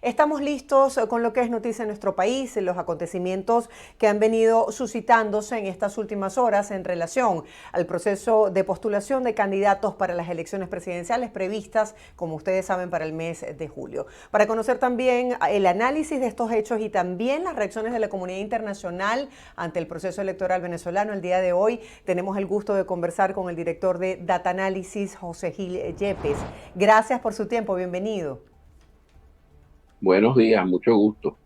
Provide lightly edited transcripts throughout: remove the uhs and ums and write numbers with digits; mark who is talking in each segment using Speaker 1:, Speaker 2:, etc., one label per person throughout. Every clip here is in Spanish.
Speaker 1: Estamos listos con lo que es noticia en nuestro país, los acontecimientos que han venido suscitándose en estas últimas horas en relación al proceso de postulación de candidatos para las elecciones presidenciales previstas, como ustedes saben, para el mes de julio. Para conocer también el análisis de estos hechos y también las reacciones de la comunidad internacional ante el proceso electoral venezolano, el día de hoy tenemos el gusto de conversar con el director de Data Analysis, José Gil Yepes. Gracias por su tiempo, bienvenido.
Speaker 2: Buenos días, mucho gusto.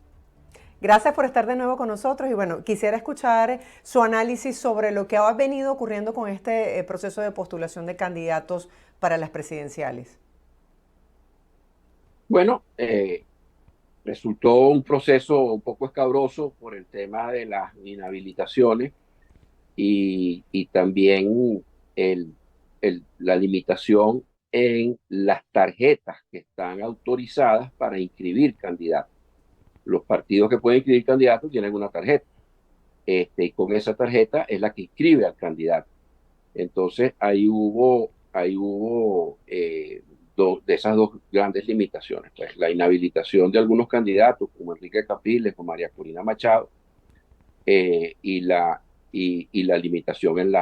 Speaker 1: Gracias por estar de nuevo con nosotros y bueno, quisiera escuchar su análisis sobre lo que ha venido ocurriendo con este proceso de postulación de candidatos para las presidenciales.
Speaker 2: Bueno, resultó un proceso un poco escabroso por el tema de las inhabilitaciones y también el, la limitación en las tarjetas que están autorizadas para inscribir candidatos. Los partidos que pueden inscribir candidatos tienen una tarjeta, y con esa tarjeta es la que inscribe al candidato. Entonces, de esas dos grandes limitaciones, pues la inhabilitación de algunos candidatos como Enrique Capriles o María Corina Machado, y y la limitación en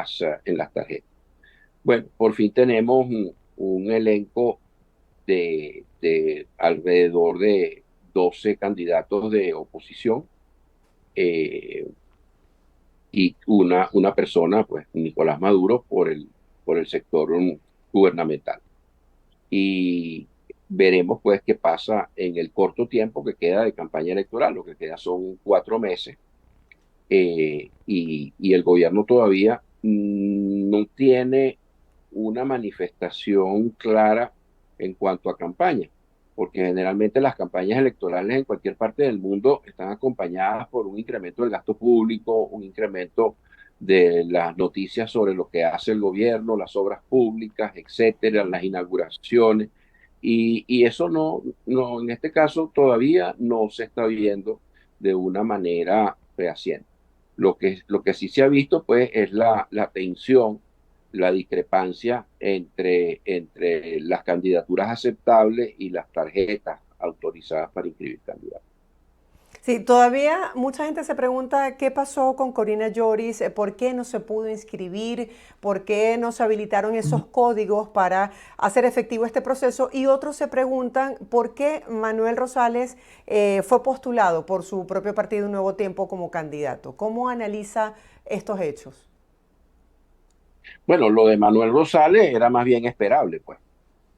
Speaker 2: en las tarjetas. Bueno, por fin tenemos un elenco de alrededor de 12 candidatos de oposición, eh, y una persona, pues Nicolás Maduro, por el sector gubernamental. Y veremos pues qué pasa en el corto tiempo que queda de campaña electoral. Lo que queda son 4 meses, y el gobierno todavía no tiene una manifestación clara en cuanto a campaña, porque generalmente las campañas electorales en cualquier parte del mundo están acompañadas por un incremento del gasto público, un incremento de las noticias sobre lo que hace el gobierno, las obras públicas, etcétera, las inauguraciones, y eso en este caso todavía no se está viendo de una manera fehaciente. Lo que sí se ha visto, pues, es la tensión, la discrepancia entre las candidaturas aceptables y las tarjetas autorizadas para inscribir candidatos.
Speaker 1: Sí, todavía mucha gente se pregunta qué pasó con Corina Lloris, por qué no se pudo inscribir, por qué no se habilitaron esos códigos para hacer efectivo este proceso y otros se preguntan por qué Manuel Rosales fue postulado por su propio partido Un Nuevo Tiempo como candidato. ¿Cómo analiza estos hechos?
Speaker 2: Bueno, lo de Manuel Rosales era más bien esperable, pues,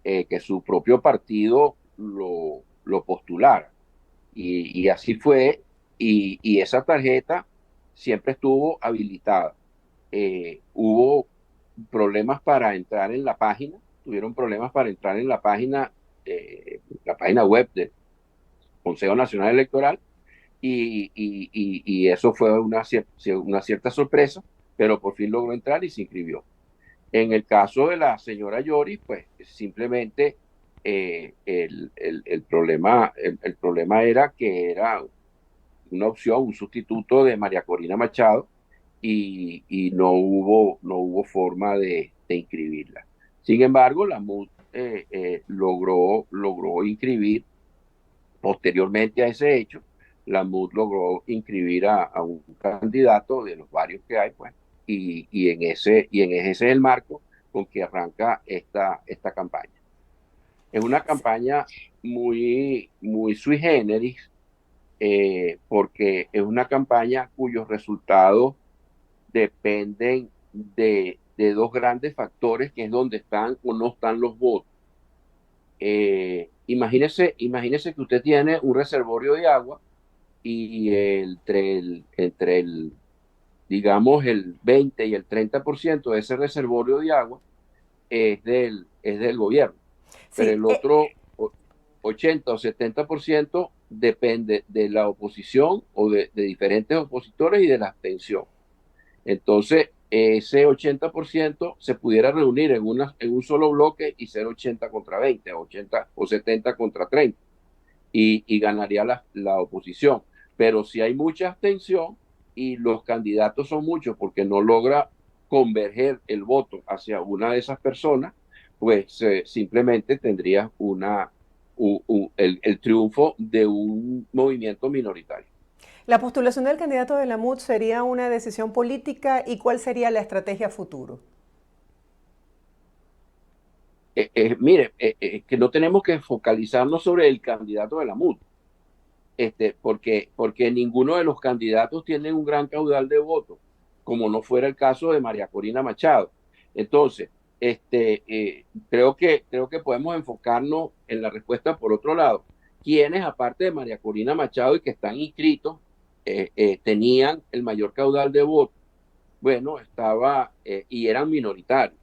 Speaker 2: que su propio partido lo postulara. Y así fue, y esa tarjeta siempre estuvo habilitada. Hubo problemas para entrar en la página, tuvieron problemas para entrar en la página web del Consejo Nacional Electoral, y eso fue una cierta sorpresa, pero por fin logró entrar y se inscribió. En el caso de la señora Lloris, pues simplemente, el problema era que era una opción, un sustituto de María Corina Machado, y no hubo forma de inscribirla. Sin embargo, la MUD logró inscribir posteriormente a ese hecho. La MUD logró inscribir a un candidato de los varios que hay, pues, ese es el marco con que arranca esta campaña. Es una campaña muy sui generis, porque es una campaña cuyos resultados dependen de dos grandes factores, que es donde están o no están los votos. Imagínese que usted tiene un reservorio de agua y digamos, el 20 y el 30% de ese reservorio de agua es del gobierno, pero
Speaker 1: Sí,
Speaker 2: el otro 80 o 70% depende de la oposición o de diferentes opositores y de la abstención. Entonces, ese 80% se pudiera reunir en un solo bloque y ser 80 contra 20, 80 o 70 contra 30, y ganaría la oposición. Pero si hay mucha abstención y los candidatos son muchos porque no logra converger el voto hacia una de esas personas, pues simplemente tendrías el triunfo de un movimiento minoritario.
Speaker 1: ¿La postulación del candidato de la MUD sería una decisión política y cuál sería la estrategia futuro?
Speaker 2: Mire, que no tenemos que focalizarnos sobre el candidato de la MUD, porque ninguno de los candidatos tiene un gran caudal de votos, como no fuera el caso de María Corina Machado. Entonces, creo que podemos enfocarnos en la respuesta por otro lado. ¿Quiénes, aparte de María Corina Machado y que están inscritos, tenían el mayor caudal de votos? Bueno, y eran minoritarios,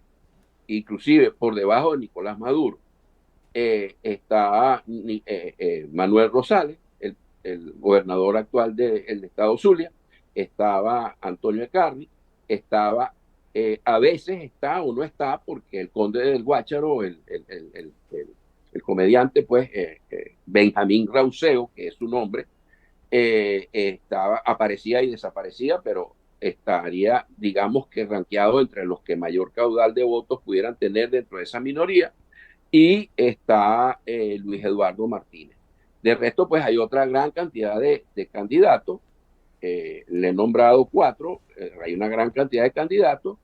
Speaker 2: inclusive por debajo de Nicolás Maduro. Está Manuel Rosales, el gobernador actual del estado Zulia, estaba Antonio Ecarri, estaba, a veces está o no está, porque el conde del Guácharo, el comediante, pues, Benjamín Rauseo, que es su nombre, aparecía y desaparecía, pero estaría, digamos que rankeado entre los que mayor caudal de votos pudieran tener dentro de esa minoría, y está Luis Eduardo Martínez. De resto, pues hay otra gran cantidad de candidatos, le he nombrado cuatro, hay una gran cantidad de candidatos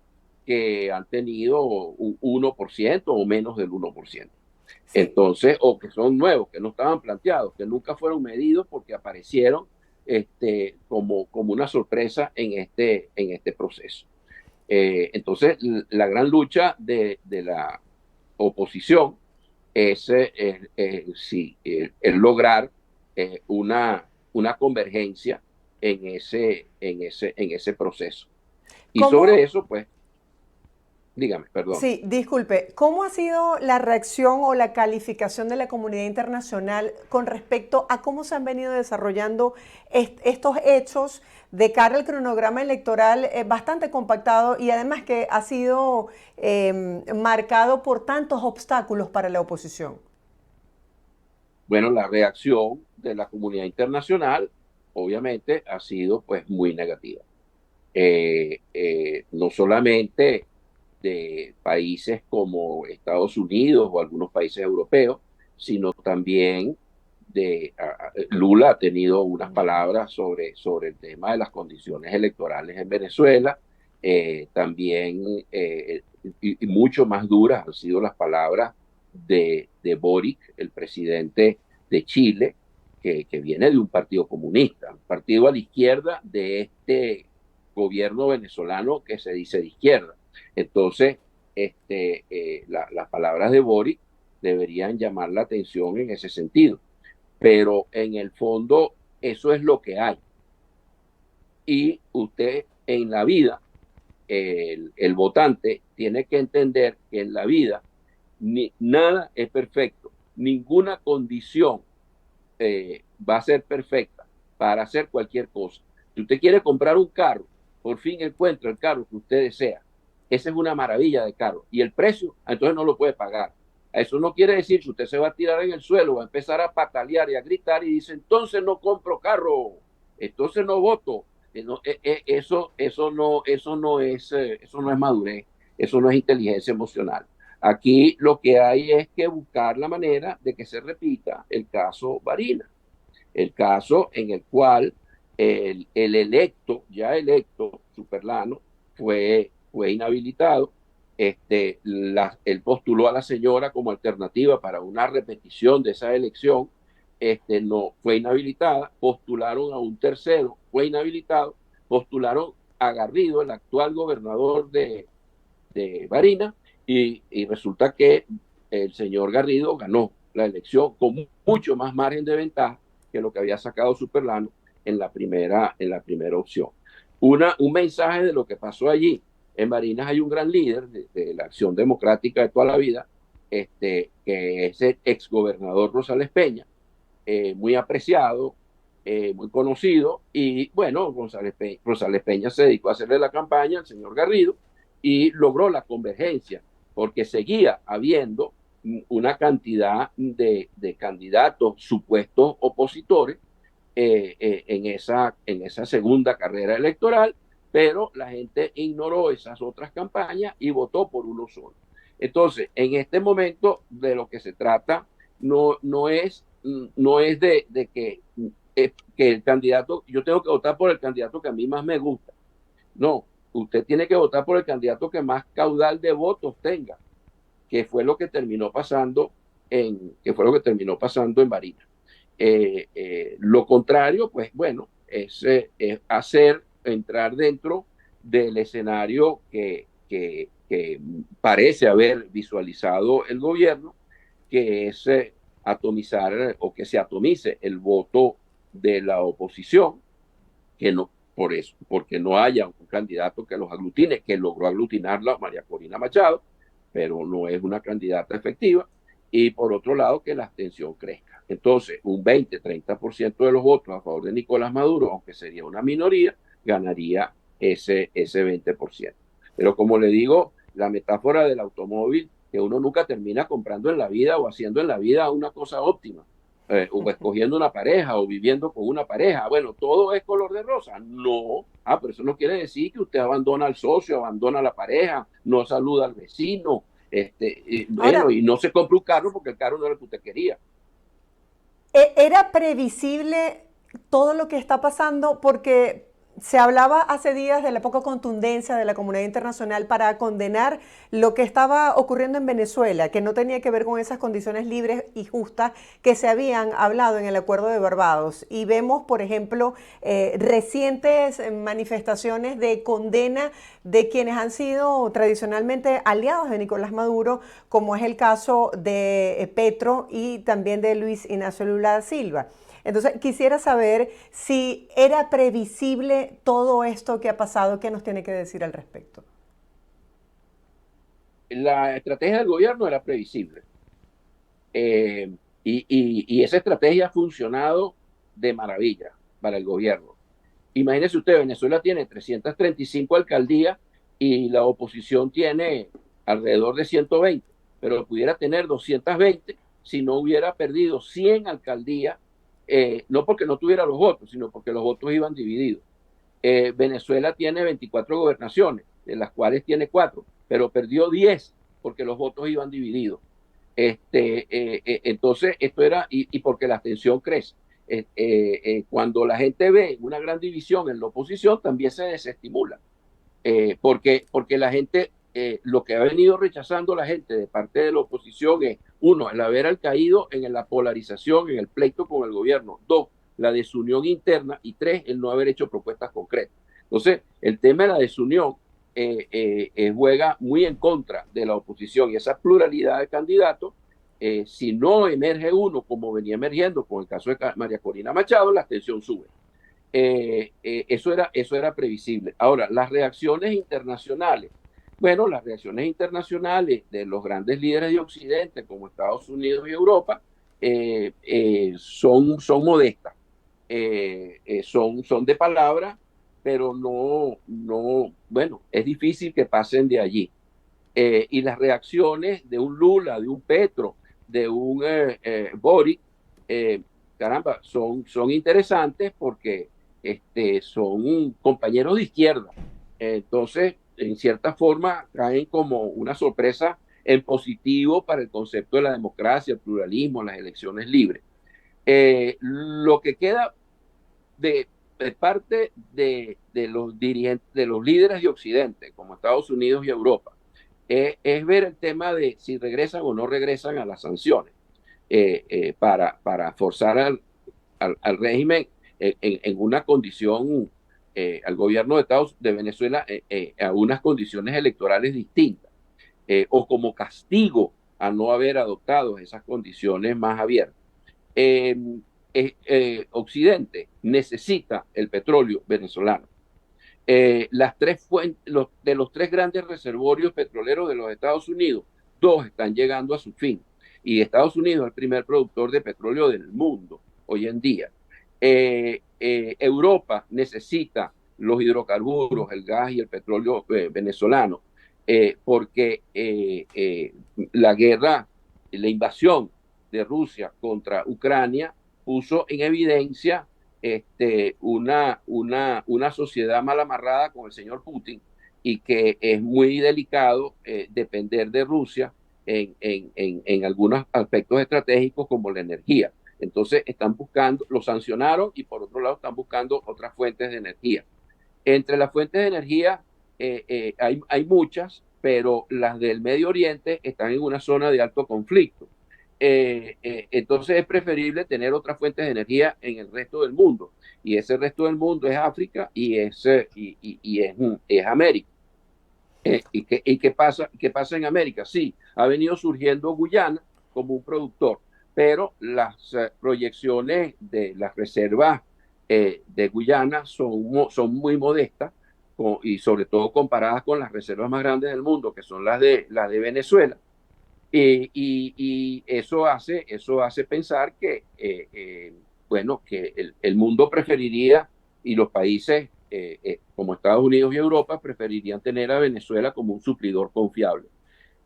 Speaker 2: que han tenido un 1% o menos del 1%.
Speaker 1: Sí.
Speaker 2: Entonces, o que son nuevos, que no estaban planteados, que nunca fueron medidos porque aparecieron como una sorpresa en este proceso. Entonces, la gran lucha de la oposición es lograr una convergencia en ese proceso. Y sobre
Speaker 1: ¿Cómo,
Speaker 2: eso, pues, dígame, perdón.
Speaker 1: sí, disculpe, cómo ha sido la reacción o la calificación de la comunidad internacional con respecto a cómo se han venido desarrollando estos hechos de cara al cronograma electoral bastante compactado y además que ha sido marcado por tantos obstáculos para la oposición?
Speaker 2: Bueno, la reacción de la comunidad internacional, obviamente, ha sido pues muy negativa. No solamente de países como Estados Unidos o algunos países europeos, sino también Lula ha tenido unas palabras sobre el tema de las condiciones electorales en Venezuela. También, y mucho más duras han sido las palabras de Boric, el presidente de Chile, que viene de un partido comunista, un partido a la izquierda de este gobierno venezolano que se dice de izquierda. Entonces, las palabras de Boric deberían llamar la atención en ese sentido, pero en el fondo eso es lo que hay. Y usted en la vida, el votante tiene que entender que en la vida nada es perfecto, ninguna condición va a ser perfecta para hacer cualquier cosa. Si usted quiere comprar un carro, por fin encuentra el carro que usted desea. Esa es una maravilla de carro. Y el precio, entonces no lo puede pagar. Eso no quiere decir que usted se va a tirar en el suelo, va a empezar a patalear y a gritar y dice, entonces no compro carro, entonces no voto. Eso no es madurez, eso no es inteligencia emocional. Aquí lo que hay es que buscar la manera de que se repita el caso Varina, el caso en el cual el ya electo, Superlano, fue inhabilitado. Él postuló a la señora como alternativa para una repetición de esa elección. No fue inhabilitada, postularon a un tercero, fue inhabilitado, postularon a Garrido, el actual gobernador de Barinas, y resulta que el señor Garrido ganó la elección con mucho más margen de ventaja que lo que había sacado Superlano en la primera opción. Un mensaje de lo que pasó allí. En Barinas hay un gran líder de la Acción Democrática de toda la vida, que es el exgobernador Rosales Peña, muy apreciado, muy conocido, y bueno, Rosales Peña se dedicó a hacerle la campaña al señor Garrido y logró la convergencia, porque seguía habiendo una cantidad de candidatos supuestos opositores en esa segunda carrera electoral, pero la gente ignoró esas otras campañas y votó por uno solo. Entonces, en este momento de lo que se trata no es de que el candidato, yo tengo que votar por el candidato que a mí más me gusta. No, usted tiene que votar por el candidato que más caudal de votos tenga, que fue lo que terminó pasando en Barinas. Lo contrario, pues bueno, es hacer entrar dentro del escenario que parece haber visualizado el gobierno, que es atomizar o que se atomice el voto de la oposición, que no, por eso, porque no haya un candidato que los aglutine, que logró aglutinarla María Corina Machado, pero no es una candidata efectiva, y por otro lado que la abstención crezca. Entonces, un 20-30% de los votos a favor de Nicolás Maduro, aunque sería una minoría, ganaría ese 20%. Pero como le digo, la metáfora del automóvil, que uno nunca termina comprando en la vida o haciendo en la vida una cosa óptima, o escogiendo una pareja o viviendo con una pareja. Bueno, todo es color de rosa. No, pero eso no quiere decir que usted abandona al socio, abandona a la pareja, no saluda al vecino, bueno,
Speaker 1: Ahora,
Speaker 2: y no se compra un carro porque el carro no era el que usted quería.
Speaker 1: ¿era previsible todo lo que está pasando? Porque se hablaba hace días de la poca contundencia de la comunidad internacional para condenar lo que estaba ocurriendo en Venezuela, que no tenía que ver con esas condiciones libres y justas que se habían hablado en el Acuerdo de Barbados. Y vemos, por ejemplo, recientes manifestaciones de condena de quienes han sido tradicionalmente aliados de Nicolás Maduro, como es el caso de Petro y también de Luis Ignacio Lula da Silva. Entonces, quisiera saber si era previsible todo esto que ha pasado, ¿qué nos tiene que decir al respecto?
Speaker 2: La estrategia del gobierno era previsible. Eh, y esa estrategia ha funcionado de maravilla para el gobierno. Imagínese usted, Venezuela tiene 335 alcaldías y la oposición tiene alrededor de 120, pero pudiera tener 220 si no hubiera perdido 100 alcaldías, no porque no tuviera los votos, sino porque los votos iban divididos. Venezuela tiene 24 gobernaciones, de las cuales tiene 4, pero perdió 10 porque los votos iban divididos. Entonces, esto era, y porque la abstención crece. Cuando la gente ve una gran división en la oposición, también se desestimula, porque la gente, lo que ha venido rechazando la gente de parte de la oposición es, uno, el haber caído en la polarización, en el pleito con el gobierno; dos, la desunión interna; y tres, el no haber hecho propuestas concretas. Entonces, el tema de la desunión juega muy en contra de la oposición, y esa pluralidad de candidatos, si no emerge uno como venía emergiendo con el caso de María Corina Machado, la abstención sube. Eso era previsible. Ahora, las reacciones internacionales. Bueno, las reacciones internacionales de los grandes líderes de Occidente, como Estados Unidos y Europa, son modestas, son de palabra, pero bueno, es difícil que pasen de allí. Y las reacciones de un Lula, de un Petro, de un Boric, caramba, son interesantes porque son compañeros de izquierda. Entonces, en cierta forma, caen como una sorpresa en positivo para el concepto de la democracia, el pluralismo, las elecciones libres. Lo que queda de parte de los dirigentes, de los líderes de Occidente, como Estados Unidos y Europa, es ver el tema de si regresan o no regresan a las sanciones, para forzar al régimen en una condición, al gobierno de Venezuela, a unas condiciones electorales distintas, o como castigo a no haber adoptado esas condiciones más abiertas. Eh, Occidente necesita el petróleo venezolano. De los tres grandes reservorios petroleros de los Estados Unidos, dos están llegando a su fin. Y Estados Unidos es el primer productor de petróleo del mundo hoy en día. Europa necesita los hidrocarburos, el gas y el petróleo venezolano, porque la guerra, la invasión de Rusia contra Ucrania puso en evidencia una sociedad mal amarrada con el señor Putin, y que es muy delicado depender de Rusia en algunos aspectos estratégicos como la energía. Entonces están buscando, lo sancionaron y por otro lado están buscando otras fuentes de energía. Entre las fuentes de energía hay muchas, pero las del Medio Oriente están en una zona de alto conflicto. Entonces es preferible tener otras fuentes de energía en el resto del mundo. Y ese resto del mundo es África y es América. ¿Qué pasa en América? Sí, ha venido surgiendo Guyana como un productor, pero las proyecciones de las reservas de Guyana son muy modestas y sobre todo comparadas con las reservas más grandes del mundo, que son las de Venezuela. Y eso hace pensar que, bueno, que el mundo preferiría y los países como Estados Unidos y Europa preferirían tener a Venezuela como un suplidor confiable.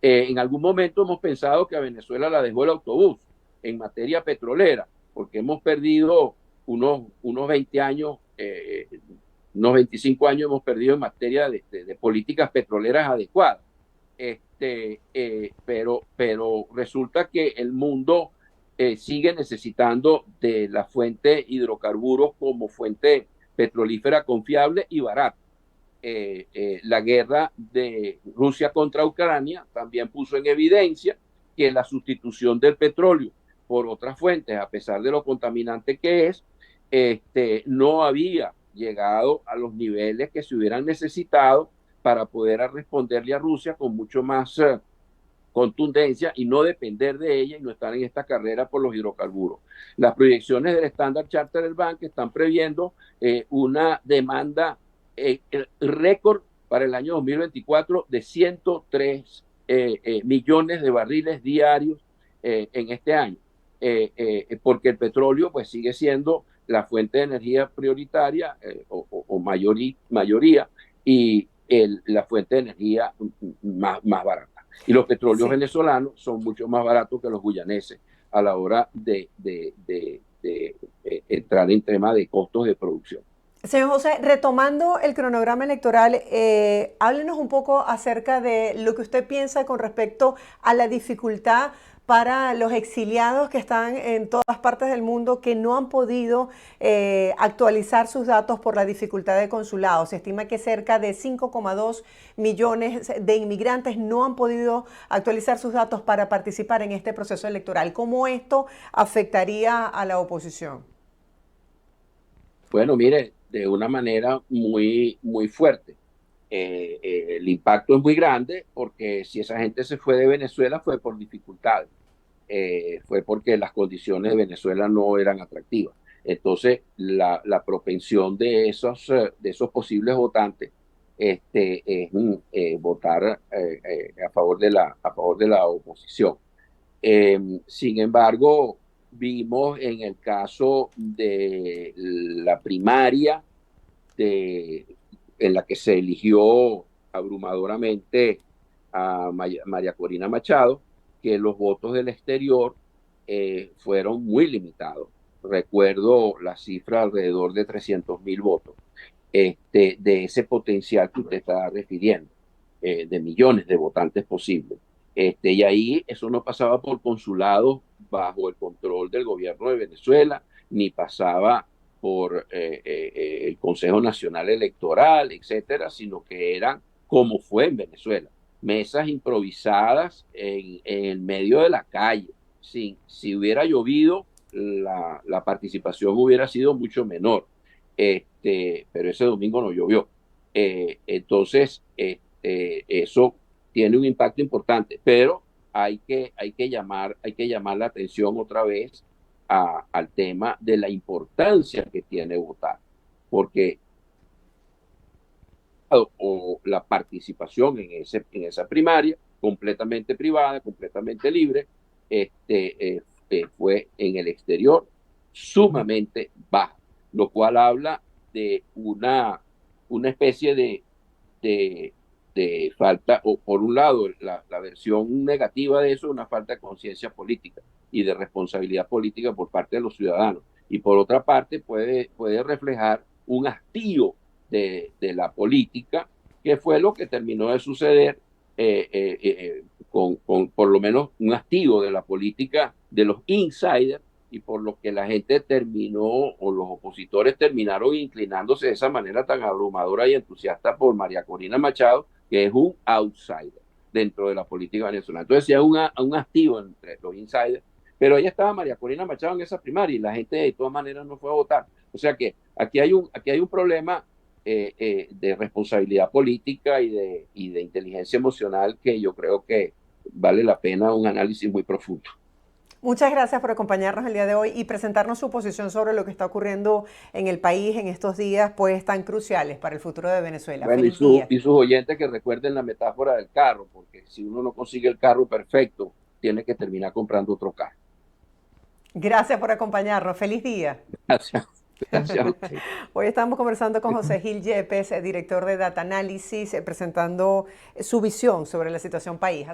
Speaker 2: En algún momento hemos pensado que a Venezuela la dejó el autobús en materia petrolera, porque hemos perdido unos 20 años, unos 25 años hemos perdido en materia de políticas petroleras adecuadas. Pero resulta que el mundo sigue necesitando de la fuente hidrocarburos como fuente petrolífera confiable y barata. La guerra de Rusia contra Ucrania también puso en evidencia que la sustitución del petróleo por otras fuentes, a pesar de lo contaminante que es, no había llegado a los niveles que se hubieran necesitado para poder responderle a Rusia con mucho más contundencia y no depender de ella y no estar en esta carrera por los hidrocarburos. Las proyecciones del Standard Chartered Bank están previendo una demanda récord para el año 2024 de 103 millones de barriles diarios en este año, porque el petróleo pues sigue siendo la fuente de energía prioritaria o mayoría y la fuente de energía más barata. Y los petróleos
Speaker 1: Sí.
Speaker 2: venezolanos son mucho más baratos que los guyaneses a la hora de entrar en tema de costos de producción.
Speaker 1: Señor José, retomando el cronograma electoral, háblenos un poco acerca de lo que usted piensa con respecto a la dificultad para los exiliados que están en todas partes del mundo que no han podido actualizar sus datos por la dificultad de consulado. Se estima que cerca de 5,2 millones de inmigrantes no han podido actualizar sus datos para participar en este proceso electoral. ¿Cómo esto afectaría a la oposición?
Speaker 2: Bueno, mire, de una manera muy fuerte. El impacto es muy grande porque si esa gente se fue de Venezuela fue por dificultades, fue porque las condiciones de Venezuela no eran atractivas. Entonces, la propensión de esos posibles votantes es votar a favor de la oposición. Sin embargo, vimos en el caso de la primaria de, en la que se eligió abrumadoramente a María Corina Machado, que los votos del exterior fueron muy limitados. Recuerdo la cifra alrededor de 300.000 votos de ese potencial que usted está refiriendo, de millones de votantes posibles. Y ahí eso no pasaba por consulados bajo el control del gobierno de Venezuela, ni pasaba por el Consejo Nacional Electoral, etcétera, sino que eran como fue en Venezuela, mesas improvisadas en el medio de la calle. Si hubiera llovido, la participación hubiera sido mucho menor. Pero ese domingo no llovió. Entonces, eso tiene un impacto importante, pero hay que llamar la atención otra vez al tema de la importancia que tiene votar, porque la participación en esa primaria, completamente privada, completamente libre, fue en el exterior sumamente baja, lo cual habla de una especie de, de falta, o por un lado, la versión negativa de eso, una falta de conciencia política y de responsabilidad política por parte de los ciudadanos. Y por otra parte, puede reflejar un hastío de la política, que fue lo que terminó de suceder con por lo menos un hastío de la política de los insiders y por lo que la gente terminó o los opositores terminaron inclinándose de esa manera tan abrumadora y entusiasta por María Corina Machado, que es un outsider dentro de la política venezolana. Entonces, sí, hay un hastío entre los insiders, pero ahí estaba María Corina Machado en esa primaria y la gente de todas maneras no fue a votar. O sea que aquí hay un problema de responsabilidad política y de inteligencia emocional que yo creo que vale la pena un análisis muy profundo.
Speaker 1: Muchas gracias por acompañarnos el día de hoy y presentarnos su posición sobre lo que está ocurriendo en el país en estos días, pues tan cruciales para el futuro de Venezuela.
Speaker 2: Bueno,
Speaker 1: Feliz día.
Speaker 2: y sus oyentes que recuerden la metáfora del carro, porque si uno no consigue el carro perfecto, tiene que terminar comprando otro carro.
Speaker 1: Gracias por acompañarnos. Feliz día.
Speaker 2: Gracias. Gracias a usted.
Speaker 1: Hoy estamos conversando con José Gil Yepes, director de Data Analysis, presentando su visión sobre la situación país.